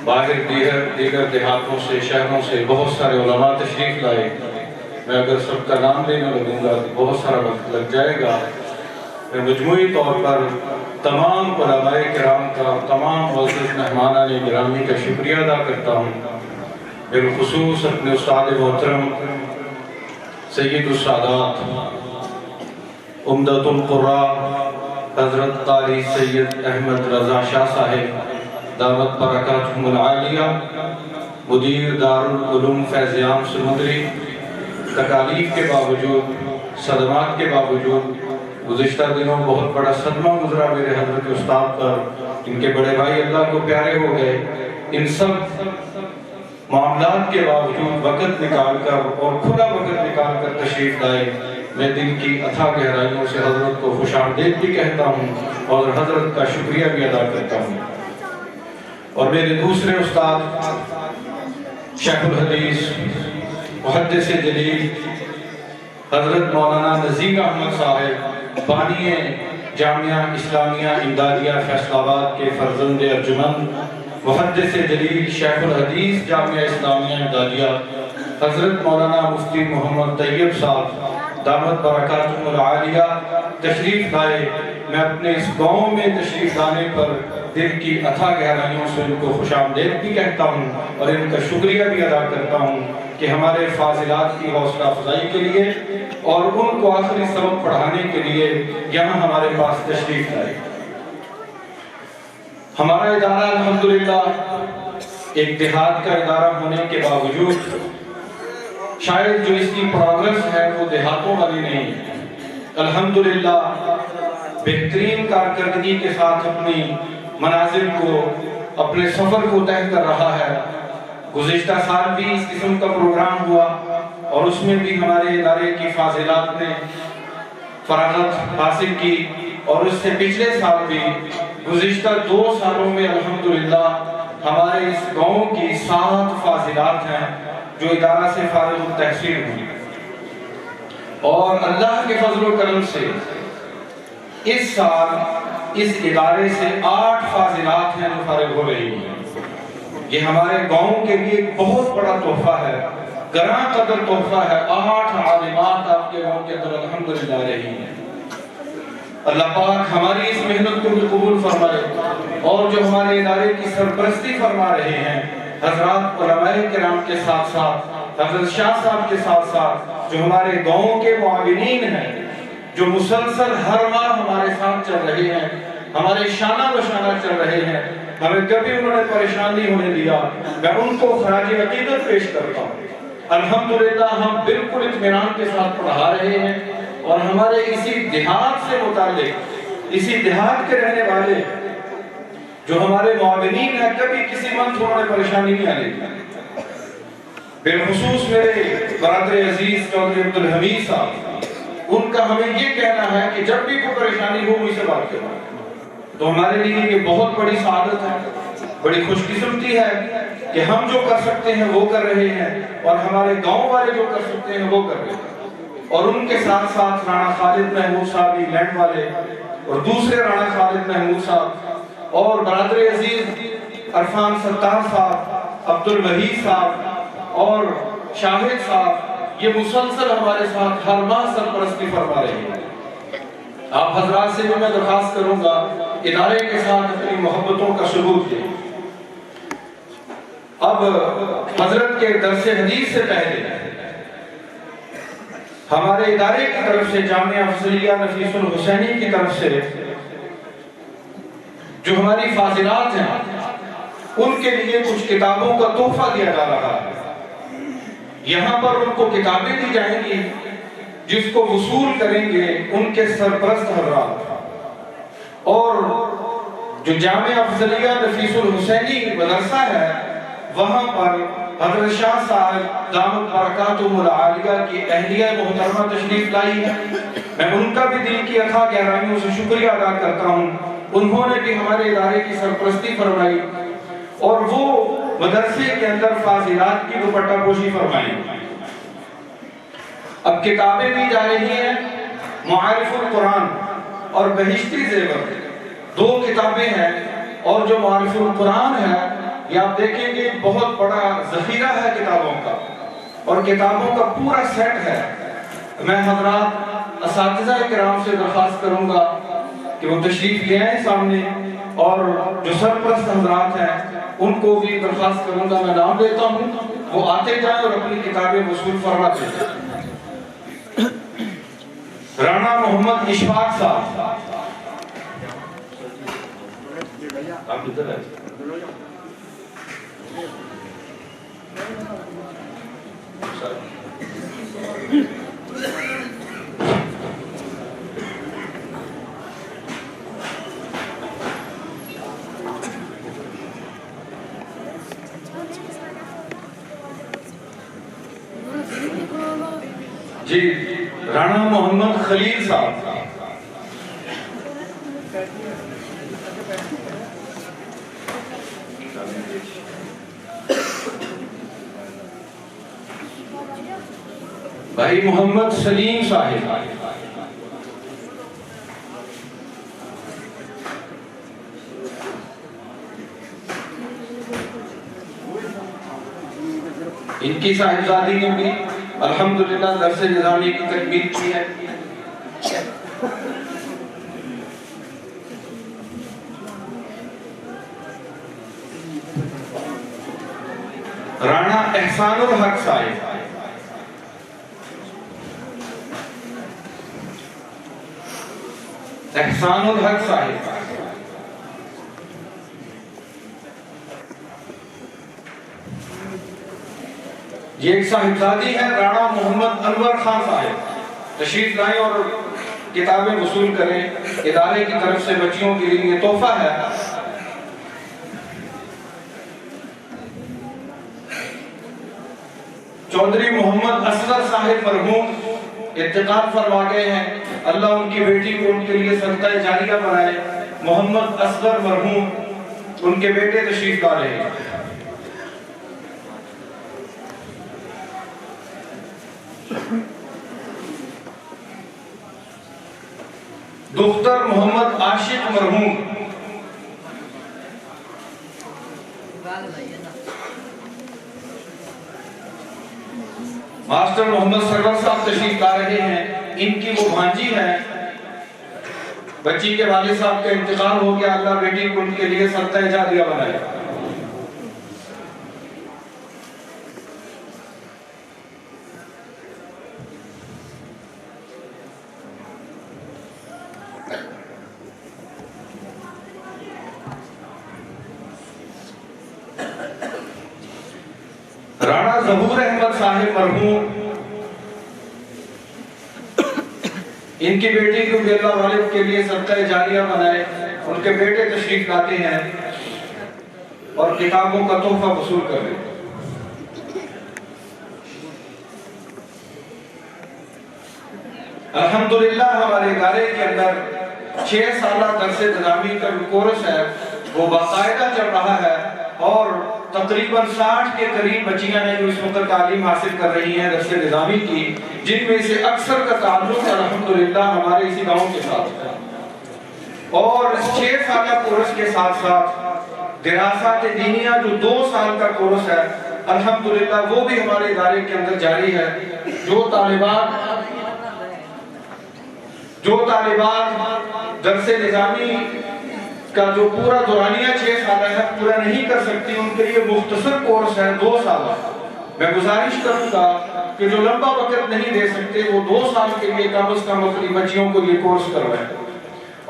باہر دیگر دیہاتوں سے شہروں سے بہت سارے علماء تشریف لائے. میں اگر سب کا نام لینے لگوں گا تو بہت سارا وقت لگ جائے گا. میں مجموعی طور پر تمام علماء کرام کا، تمام معزز مہمانان گرامی کا شکریہ ادا کرتا ہوں. بالخصوص اپنے استاد محترم سید السادات عمدۃ القراء حضرت قاری سید احمد رضا شاہ صاحب دامت برکاتہم العالیہ، مدیر دارالعلوم فیض عام سمندری، تکالیف کے باوجود، صدمات کے باوجود گزشتہ دنوں بہت بڑا صدمہ گزرا میرے حضرت استاد پر. ان کے بڑے بھائی اللہ کو پیارے ہو گئے. ان سب معاملات کے باوجود وقت نکال کر اور کھلا وقت نکال کر تشریف لائے. میں دل کی اتھا گہرائیوں سے حضرت کو خوش آمدید بھی کہتا ہوں اور حضرت کا شکریہ بھی ادا کرتا ہوں. اور میرے دوسرے استاد شیخ الحدیث محدث جلیل حضرت مولانا نذیر احمد صاحب بانی جامعہ اسلامیہ امدادیہ فیصل آباد کے فرزند ارجمند، محدث جلیل شیخ الحدیث جامعہ اسلامیہ امدادیہ حضرت مولانا مفتی محمد طیب صاحب دامت برکاتہم العالیہ تشریف لائے. میں اپنے اس گاؤں میں تشریف لانے پر دل کی اتھا گہرائیوں سے ان کو خوش آمدید بھی کہتا ہوں اور ان کا شکریہ بھی ادا کرتا ہوں کہ ہمارے فاضلات کی حوصلہ افزائی کے لیے اور ان کو آخری سبق پڑھانے کے لیے یہاں ہمارے پاس تشریف لائے. ہمارا ادارہ الحمدللہ ایک دیہات کا ادارہ ہونے کے باوجود شاید جو اس کی پروگرس ہے وہ دیہاتوں والی نہیں ہے. الحمدللہ بہترین کارکردگی کے ساتھ اپنی منازل کو، اپنے سفر کو طے کر رہا ہے. گزشتہ سال بھی اس قسم کا پروگرام ہوا اور اس میں بھی ہمارے ادارے کی فاضلات نے فراغت حاصل کی. اور اس سے پچھلے سال بھی، گزشتہ 2 سالوں میں الحمدللہ ہمارے اس گاؤں کی 7 فاضلات ہیں جو ادارہ سے فارغ التحصیل ہوئی. اور اللہ کے فضل و کرم سے اس سال اس ادارے سے 8 فاضلات ہیں جو فارغ ہو رہی ہیں. یہ ہمارے گاؤں کے لیے بہت بڑا تحفہ ہے، گراں قدر تحفہ ہے. 8 عالمات آپ کے گاؤں کے اندر الحمدللہ رہی ہیں. اللہ پاک ہماری اس محنت کو بھی قبول فرمائے. اور جو ہمارے ادارے کی سرپرستی فرما رہے ہیں حضرات علماء کرام کے ساتھ ساتھ، حضرت شاہ صاحب کے ساتھ ساتھ جو ہمارے گاؤں کے معاونین ہیں، جو مسلسل ہر ماہ ہمارے ساتھ چل رہے ہیں، ہمارے شانہ بشانہ چل رہے ہیں، ہمیں کبھی انہوں نے پریشان نہیں ہونے دیا. میں ان کو خراج عقیدت پیش کرتا ہوں. الحمدللہ ہم بالکل اطمینان کے ساتھ پڑھا رہے ہیں اور ہمارے اسی دیہات سے متعلق، اسی دیہات کے رہنے والے جو ہمارے معاونین ہیں، کبھی کسی منت انہوں نے پریشانی نہیں آنے دی. بالخصوص میرے برادر عزیز چودھری عبدالحمید صاحب، ان کا ہمیں یہ کہنا ہے کہ جب بھی کوئی پریشانی ہو مجھ سے بات کرو. تو ہمارے لیے یہ بہت بڑی سعادت ہے، بڑی خوش قسمتی ہے کہ ہم جو کر سکتے ہیں وہ کر رہے ہیں اور ہمارے گاؤں والے جو کر سکتے ہیں وہ کر رہے ہیں. اور ان کے ساتھ ساتھ رانا خالد محمود صاحب انگلینڈ والے اور دوسرے رانا خالد محمود صاحب اور برادر عزیز عرفان ستار صاحب، عبدالوحید صاحب اور شاہد صاحب، یہ مسلسل ہمارے ساتھ ہر ماہ سرپرستی فرما رہے ہیں. آپ حضرات سے بھی میں درخواست کروں گا ادارے کے ساتھ اپنی محبتوں کا ثبوت دیں. اب حضرت کے درس حدیث سے پہلے ہمارے ادارے کی طرف سے، جامعہ افضلیہ نفیس الحسینی کی طرف سے جو ہماری فاضلات ہیں ان کے لیے کچھ کتابوں کا تحفہ دیا جا رہا ہے. یہاں پر ان کو کتابیں دی جائیں گی جس کو وصول کریں گے ان کے سرپرست حضرات. اور جو جامعہ افضلیہ نفیس الحسینی مدرسہ ہے وہاں پر حضرت شاہ صاحب دامت برکاتہم العالیہ کی اہلیہ محترمہ تشریف لائی ہے. میں ان کا بھی دل کی اتھا گہرائیوں سے شکریہ ادا کرتا ہوں. انہوں نے بھی ہمارے ادارے کی سرپرستی فرمائی اور وہ مدرسے کے اندر فاضلات کی دوپٹہ پوشی فرمائی. اب کتابیں بھی جا رہی ہیں، معارف القرآن اور بہشتی زیور، 2 کتابیں ہیں. اور جو معارف القرآن ہے یہ آپ دیکھیں گے بہت بڑا ذخیرہ ہے کتابوں کا، اور کتابوں کا پورا سیٹ ہے۔ میں حضرات اساتذہ کرام سے درخواست کروں گا کہ وہ تشریف لے آئیں سامنے، اور جو سرپرست حضرات ہیں ان کو بھی درخواست کروں گا، میں نام لیتا ہوں، وہ آتے جائیں اور اپنی کتابیں وصول فرماتے جائیں۔ رانا محمد اشفاق صاحب، آپ ادھر آئیں۔ جی رانا محمد خلیل صاحب، بھائی محمد سلیم صاحب، ان کی صاحبزادی نے بھی الحمدللہ درس نظامی کی تکمیل کی ہے۔ رانا احسان الحق صاحب، احسان الحق صاحب، یہ ایک صاحبزادی ہے رانا محمد انور خان صاحب، تشریف لائیں اور کتابیں وصول کریں، ادارے کی طرف سے بچیوں کے لیے یہ تحفہ ہے۔ چودھری محمد اصغر صاحب مرحوم انتقال فرما گئے ہیں، اللہ ان کی بیٹی کو ان کے لیے صدقہ جاریہ بنائے۔ محمد اصغر مرحوم، ان کے بیٹے تشریف لا رہے ہیں۔ دختر محمد عاشق مرحوم، ماسٹر محمد سرور صاحب تشریف لا رہے ہیں، ان کی وہ بھانجی ہے، بچی کے والد صاحب کا انتقال ہو گیا، اللہ بیٹی کو ان کے لیے صدقہ جاریہ بنائے۔ رانا ظہور احمد صاحب مرحوم، ان کی بیٹی کو بھی اللہ والد کے لیے صدقہ جاریہ بنائے، ان کے بیٹے تشریف لاتے ہیں اور کتابوں کا تحفہ وصول کر رہے ہیں۔ الحمدللہ ہمارے ادارے کے اندر 6 سالہ درس نظامی کا جو کورس ہے وہ باقاعدہ چل رہا ہے، اور تقریباً 60 کے قریب بچیاں ہیں جو اس وقت تعلیم حاصل کر رہی ہیں درس نظامی کی، جن میں سے اکثر کا تعلق الحمدللہ ہمارے اسی گاؤں کے ساتھ ہے۔ اور 6 سالہ کورس کے ساتھ ساتھ دراسات دینیہ جو 2 سال کا کورس ہے الحمدللہ وہ بھی ہمارے ادارے کے اندر جاری ہے۔ جو طالبات درس نظامی کا جو پورا دورانیہ 6 سالہ ہے پورا نہیں کر سکتی، ان کے لیے مختصر کورس ہے 2 سالہ۔ میں گزارش کروں گا کہ جو لمبا وقت نہیں دے سکتے وہ 2 سال کے لیے کم از کم اپنی بچیوں کو یہ کورس کروائیں۔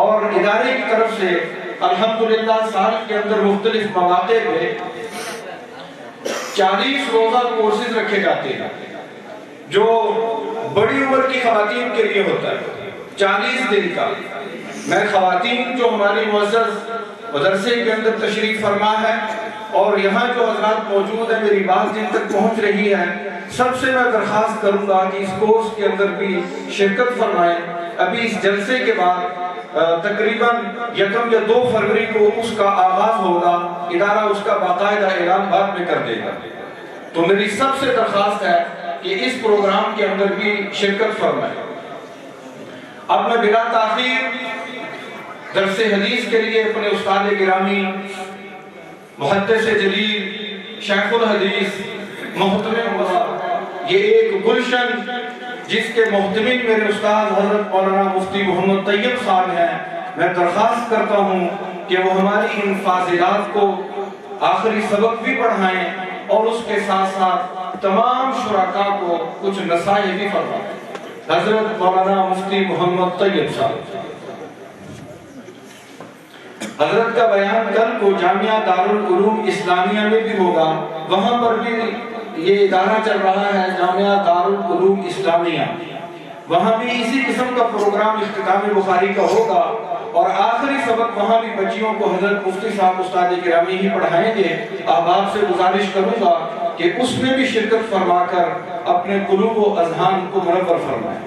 اور ادارے کی طرف سے الحمدللہ سال کے اندر مختلف مواقع پہ 40 روزہ کورسز رکھے جاتے ہیں، جو بڑی عمر کی خواتین کے لیے ہوتا ہے، 40 دن کا۔ میں خواتین جو ہماری معزز مدرسے کے اندر تشریف فرما ہے اور یہاں جو حضرات موجود ہیں، میری بات جن تک پہنچ رہی ہے، سب سے میں درخواست کروں گا کہ اس کورس کے اندر بھی شرکت فرمائیں۔ ابھی اس جلسے کے بعد تقریباً 1 یا 2 فروری کو اس کا آغاز ہوگا، ادارہ اس کا باقاعدہ اعلان بعد میں کر دے گا۔ تو میری سب سے درخواست ہے کہ اس پروگرام کے اندر بھی شرکت فرمائیں۔ اب میں بلا تاخیر درس حدیث کے لیے اپنے استاد گرامی محدث جلیل شیخ الحدیث محتمم مراد، یہ ایک گلشن جس کے محتمم میرے استاد حضرت مولانا مفتی محمد طیب صاحب ہیں، میں درخواست کرتا ہوں کہ وہ ہماری ان فاضلات کو آخری سبق بھی پڑھائیں اور اس کے ساتھ ساتھ تمام شرکاء کو کچھ نصائح بھی فرمائیں۔ حضرت مولانا مفتی محمد طیب صاحب۔ حضرت کا بیان کل کو جامعہ دارالعلوم اسلامیہ میں بھی ہوگا، وہاں پر بھی یہ ادارہ چل رہا ہے جامعہ دارالعلوم اسلامیہ، وہاں بھی اسی قسم کا پروگرام اختتام بخاری کا ہوگا، اور آخری سبق وہاں بھی بچیوں کو حضرت مفتی صاحب استاد گرامی ہی پڑھائیں گے۔ احباب سے گزارش کروں گا کہ اس میں بھی شرکت فرما کر اپنے قلوب و اذہان کو منور فرمائیں۔